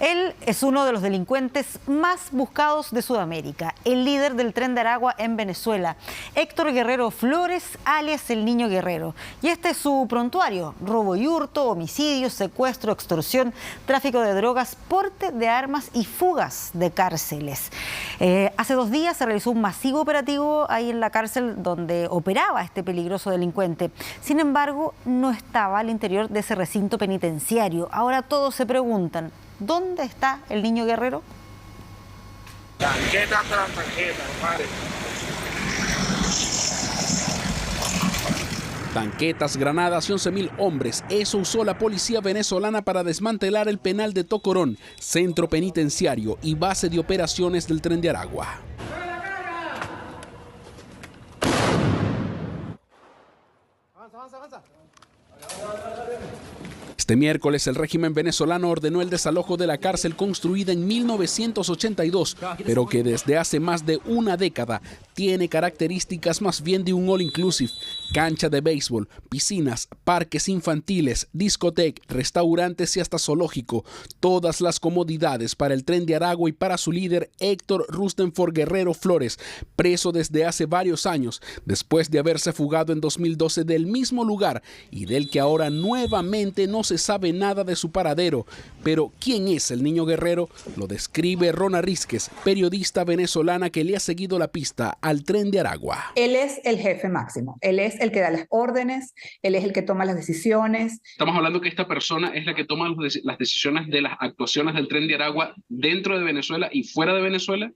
Él es uno de los delincuentes más buscados de Sudamérica, el líder del Tren de Aragua en Venezuela, Héctor Guerrero Flores, alias el Niño Guerrero. Y este es su prontuario: robo y hurto, homicidio, secuestro, extorsión, tráfico de drogas, porte de armas y fugas de cárceles. Hace 2 días se realizó un masivo operativo ahí en la cárcel donde operaba este peligroso delincuente. Sin embargo, no estaba al interior de ese recinto penitenciario. Ahora todos se preguntan: ¿dónde está el Niño Guerrero? Tanquetas, granadas y 11.000 hombres. Eso usó la policía venezolana para desmantelar el penal de Tocorón, centro penitenciario y base de operaciones del Tren de Aragua. Este miércoles el régimen venezolano ordenó el desalojo de la cárcel construida en 1982, pero que desde hace más de una década tiene características más bien de un all-inclusive. Cancha de béisbol, piscinas, parques infantiles, discoteca, restaurantes y hasta zoológico. Todas las comodidades para el Tren de Aragua y para su líder Héctor Rustenford Guerrero Flores, preso desde hace varios años, después de haberse fugado en 2012 del mismo lugar y del que ahora nuevamente no se sabe nada de su paradero. Pero ¿quién es el Niño Guerrero? Lo describe Rona Rísquez, periodista venezolana que le ha seguido la pista al Tren de Aragua. Él es el jefe máximo, él es el que da las órdenes, él es el que toma las decisiones. Estamos hablando que esta persona es la que toma las decisiones de las actuaciones del Tren de Aragua dentro de Venezuela y fuera de Venezuela.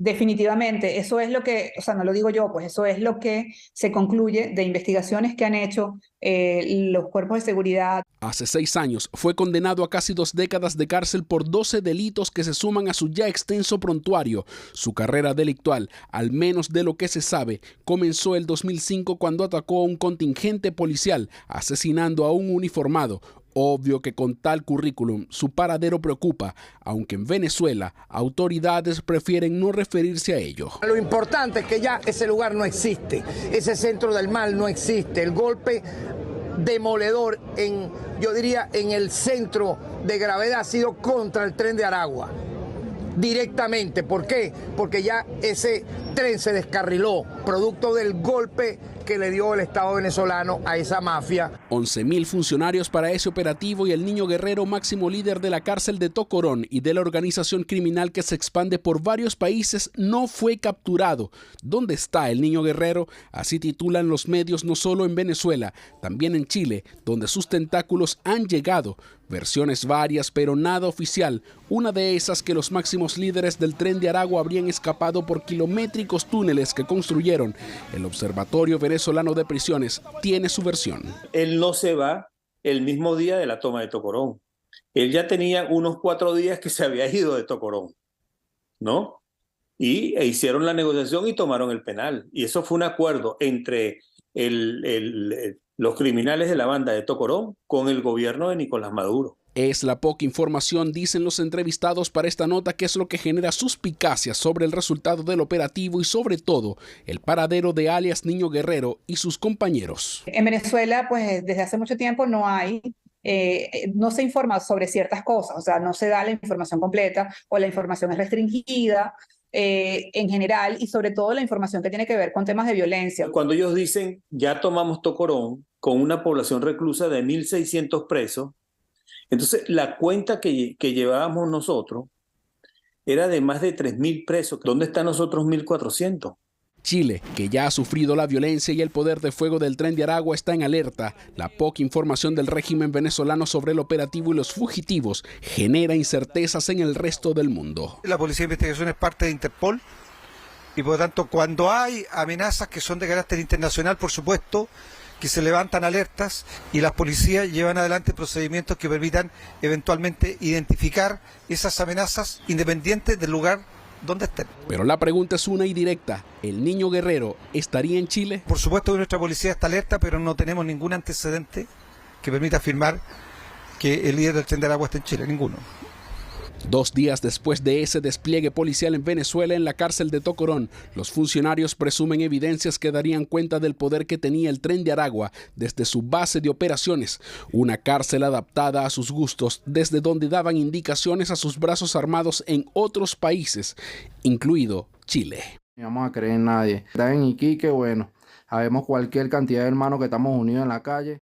Definitivamente, eso es lo que, o sea, no lo digo yo, pues eso es lo que se concluye de investigaciones que han hecho los cuerpos de seguridad. Hace 6 años fue condenado a casi 2 décadas de cárcel por 12 delitos que se suman a su ya extenso prontuario. Su carrera delictual, al menos de lo que se sabe, comenzó el 2005 cuando atacó a un contingente policial, asesinando a un uniformado. Obvio que con tal currículum su paradero preocupa, aunque en Venezuela autoridades prefieren no referirse a ello. Lo importante es que ya ese lugar no existe, ese centro del mal no existe. El golpe demoledor yo diría, en el centro de gravedad ha sido contra el Tren de Aragua. Directamente. ¿Por qué? Porque ya ese tren se descarriló, producto del golpe que le dio el Estado venezolano a esa mafia. 11.000 funcionarios para ese operativo y el Niño Guerrero, máximo líder de la cárcel de Tocorón y de la organización criminal que se expande por varios países, no fue capturado. ¿Dónde está el Niño Guerrero? Así titulan los medios no solo en Venezuela, también en Chile, donde sus tentáculos han llegado. Versiones varias, pero nada oficial. Una de esas que los máximos líderes del Tren de Aragua habrían escapado por kilométricos túneles que construyeron. El Observatorio Venezolano de Prisiones tiene su versión. Él no se va el mismo día de la toma de Tocorón. Él ya tenía unos 4 días que se había ido de Tocorón, ¿no? E hicieron la negociación y tomaron el penal. Y eso fue un acuerdo entre los criminales de la banda de Tocorón con el gobierno de Nicolás Maduro. Es la poca información, dicen los entrevistados para esta nota, que es lo que genera suspicacias sobre el resultado del operativo y sobre todo el paradero de alias Niño Guerrero y sus compañeros. En Venezuela, pues desde hace mucho tiempo no se informa sobre ciertas cosas, o sea, no se da la información completa o la información es restringida en general, y sobre todo la información que tiene que ver con temas de violencia. Cuando ellos dicen ya tomamos Tocorón con una población reclusa de 1.600 presos, entonces la cuenta que llevábamos nosotros era de más de 3.000 presos. ¿Dónde están los otros 1.400? Chile, que ya ha sufrido la violencia y el poder de fuego del Tren de Aragua, está en alerta. La poca información del régimen venezolano sobre el operativo y los fugitivos genera incertezas en el resto del mundo. La Policía de Investigación es parte de Interpol y por lo tanto cuando hay amenazas que son de carácter internacional, por supuesto, que se levantan alertas y las policías llevan adelante procedimientos que permitan eventualmente identificar esas amenazas independientes del lugar donde estén. Pero la pregunta es una y directa: ¿el Niño Guerrero estaría en Chile? Por supuesto que nuestra policía está alerta, pero no tenemos ningún antecedente que permita afirmar que el líder del Tren de Aragua está en Chile, ninguno. 2 días después de ese despliegue policial en Venezuela, en la cárcel de Tocorón, los funcionarios presumen evidencias que darían cuenta del poder que tenía el Tren de Aragua desde su base de operaciones, una cárcel adaptada a sus gustos, desde donde daban indicaciones a sus brazos armados en otros países, incluido Chile. No vamos a creer en nadie. Está en Iquique, bueno, sabemos cualquier cantidad de hermanos que estamos unidos en la calle.